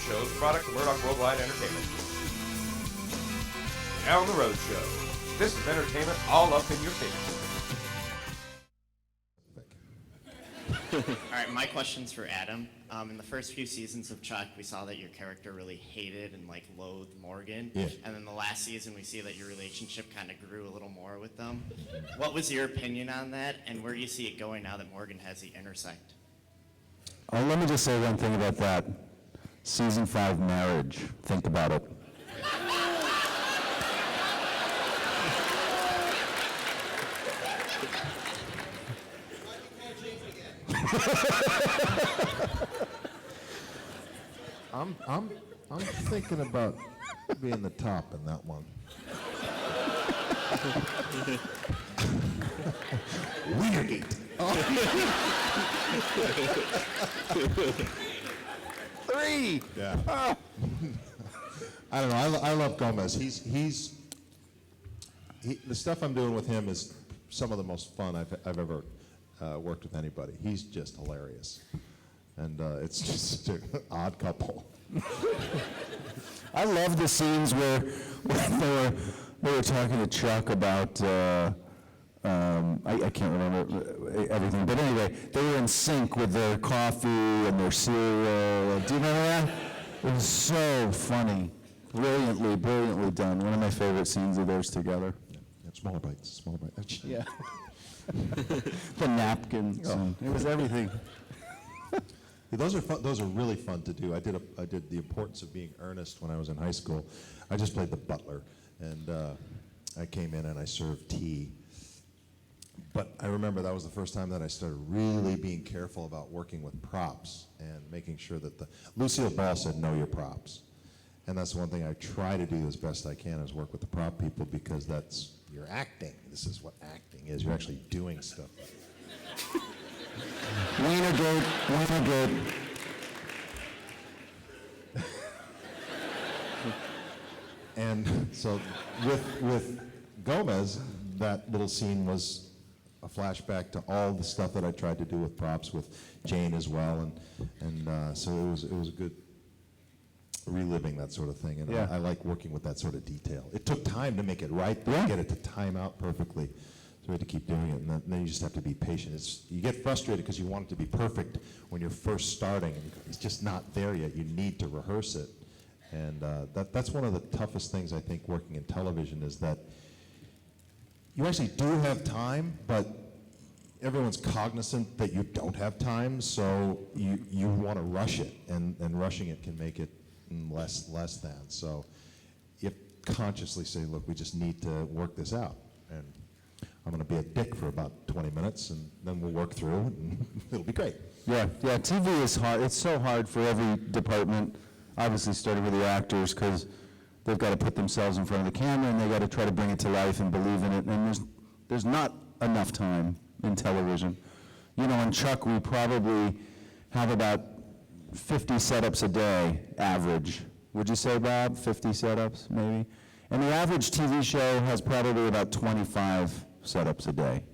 Show is a product of Murdock Worldwide Entertainment. Down the Road Show. This is entertainment all up in your face. All right, my question's for Adam. In the first few seasons of Chuck, we saw that your character really hated and loathed Morgan. Yeah. And then the last season, we see that your relationship kind of grew a little more with them. What was your opinion on that, and where do you see it going now that Morgan has the intersect? Let me just say one thing about that. Season 5 marriage. Think about it. I'm thinking about being the top in that one. Weird. Three. Yeah. Oh. I don't know. I love Gomez. He's the stuff I'm doing with him is some of the most fun I've ever worked with anybody. He's just hilarious, and it's just an odd couple. I love the scenes where they were talking to Chuck about I can't remember everything, but anyway, they were in sync with their coffee and their cereal. Do you remember that? It was so funny, brilliantly done. One of my favorite scenes of theirs together. Yeah, smaller bites. Yeah. The napkins. Oh. It was everything. Yeah, those are fun. Those are really fun to do. I did The Importance of Being Earnest when I was in high school. I just played the butler, and I came in and I served tea. But I remember that was the first time that I started really being careful about working with props and making sure that Lucille Ball said, know your props. And that's one thing I try to do as best I can is work with the prop people, because you're acting. This is what acting is. You're actually doing stuff. Wienergate. And so with Gomez, that little scene was a flashback to all the stuff that I tried to do with props with Jane as well, and so it was a good reliving that sort of thing, and yeah. I like working with that sort of detail. It took time to make it right, to get it to time out perfectly, so we had to keep doing it, and then you just have to be patient. You get frustrated because you want it to be perfect when you're first starting, and it's just not there yet. You need to rehearse it, and that's one of the toughest things I think working in television is that you actually do have time, but everyone's cognizant that you don't have time, so you want to rush it, and rushing it can make it less than. So you consciously say, look, we just need to work this out, and I'm going to be a dick for about 20 minutes, and then we'll work through, and it'll be great. Yeah, TV is hard. It's so hard for every department, obviously starting with the actors, because they've got to put themselves in front of the camera, and they've got to try to bring it to life and believe in it, and there's not enough time in television. You know, in Chuck, we probably have about 50 setups a day, average. Would you say, Bob? 50 setups, maybe? And the average TV show has probably about 25 setups a day.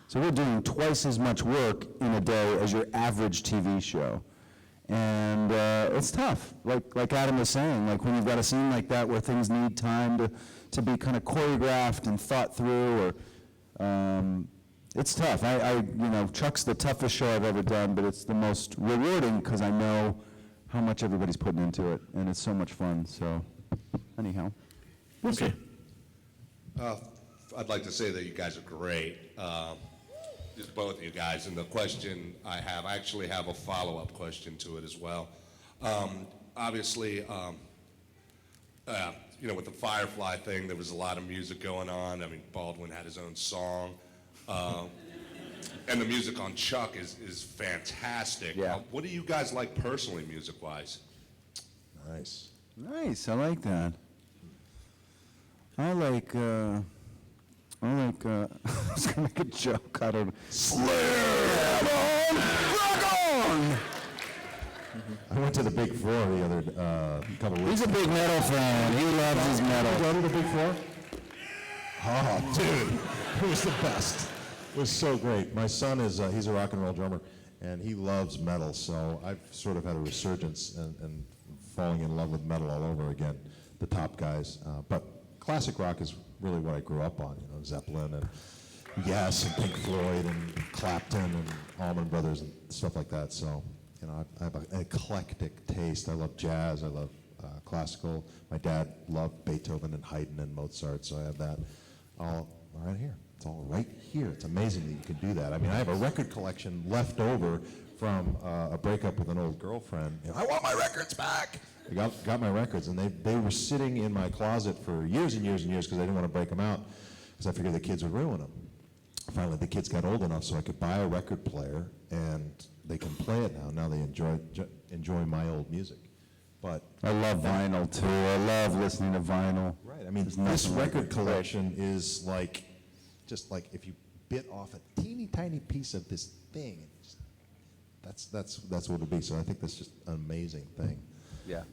So we're doing twice as much work in a day as your average TV show. And it's tough, like Adam was saying, like when you've got a scene like that where things need time to be kind of choreographed and thought through, or it's tough. Chuck's the toughest show I've ever done, but it's the most rewarding because I know how much everybody's putting into it, and it's so much fun. So, anyhow, we'll see. I'd like to say that you guys are great. Just both of you guys. And the question I actually have a follow-up question to it as well. Obviously, with the Firefly thing, there was a lot of music going on. I mean, Baldwin had his own song. And the music on Chuck is fantastic. Yeah. What do you guys like personally, music-wise? Nice. I like that. I was going to make a joke out of Slam on, rock on! I went to the Big Four the other couple weeks. He's a big metal fan. He loves his metal. You go to the Big Four? Oh, dude, it was the best. It was so great. My son he's a rock and roll drummer, and he loves metal, so I've sort of had a resurgence and falling in love with metal all over again, the top guys. But classic rock is really what I grew up on, you know, Zeppelin and Yes and Pink Floyd and Clapton and Allman Brothers and stuff like that. So, you know, I have an eclectic taste. I love jazz. I love classical. My dad loved Beethoven and Haydn and Mozart, so I have that all right here. It's all right here. It's amazing that you can do that. I mean, I have a record collection left over from a breakup with an old girlfriend. You know, I want my records back. I got my records, and they were sitting in my closet for years and years and years because I didn't want to break them out because I figured the kids would ruin them. Finally, the kids got old enough so I could buy a record player, and they can play it now. Now they enjoy my old music. But I love vinyl too. I love listening to vinyl. right, I mean, There's this nothing like record it. collection is like, just like if you bit off a teeny tiny piece of this thing, and just, that's what it'd be. So I think that's just an amazing thing. Yeah.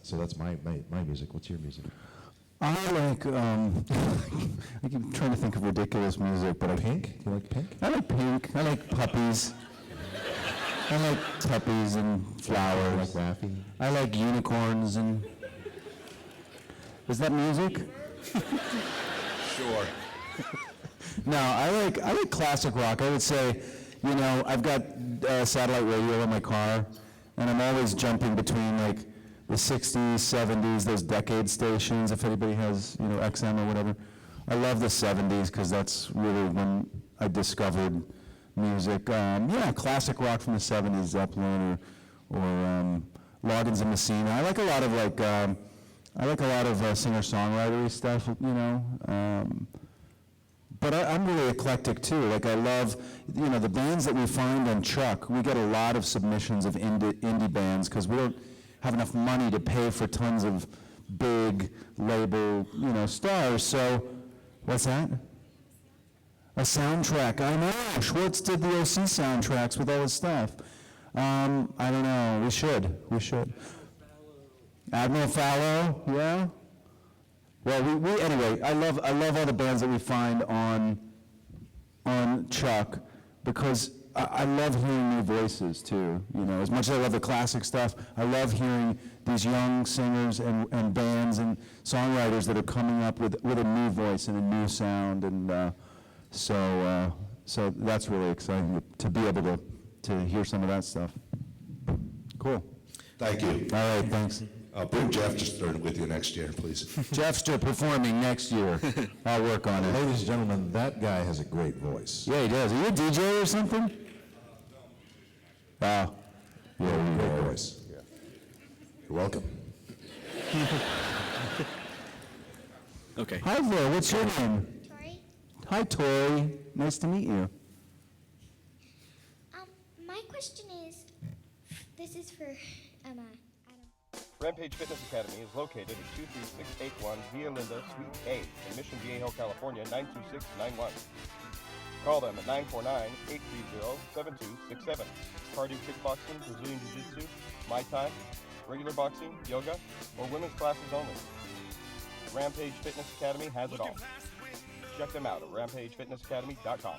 So that's my music. What's your music? I like, I keep trying to think of ridiculous music, but Pink? You like Pink? I like Pink. I like puppies. I like puppies and flowers. You like Raffy? I like unicorns and... Is that music? Sure. No, I like classic rock. I would say, you know, I've got satellite radio in my car, and I'm always jumping between like the 60s, 70s, those decade stations, if anybody has, you know, XM or whatever. I love the 70s because that's really when I discovered music. Yeah, classic rock from the 70s, Zeppelin or Loggins and Messina. I like a lot of singer-songwritery stuff, you know. But I'm really eclectic too. Like I love, you know, the bands that we find on Chuck. We get a lot of submissions of indie bands because we don't have enough money to pay for tons of big label, you know, stars. So, what's that? A soundtrack. I know. Schwartz did the OC soundtracks with all his stuff. I don't know. We should. Admiral Fallow. Yeah. Well, we anyway. I love all the bands that we find on Chuck because I love hearing new voices too. You know, as much as I love the classic stuff, I love hearing these young singers and bands and songwriters that are coming up with a new voice and a new sound, and so that's really exciting to be able to hear some of that stuff. Cool. Thank you. All right, thanks. Bring Jeff to start with you next year, please. Jeff's still performing next year. I'll work on it. Ladies and gentlemen, that guy has a great voice. Yeah, he does. Are you a DJ or something? Yeah, Great voice. You're welcome. Okay. Hi there, what's your name? Tori, Hi, Tori. Nice to meet you. my question is, this is for Adam. Rampage Fitness Academy is located at 23681 Via Linda, Suite A, in Mission Viejo, California, 92691. Call them at 949-830-7267. Cardio kickboxing, Brazilian Jiu-Jitsu, Muay Thai, regular boxing, yoga, or women's classes only. Rampage Fitness Academy has it all. Check them out at rampagefitnessacademy.com.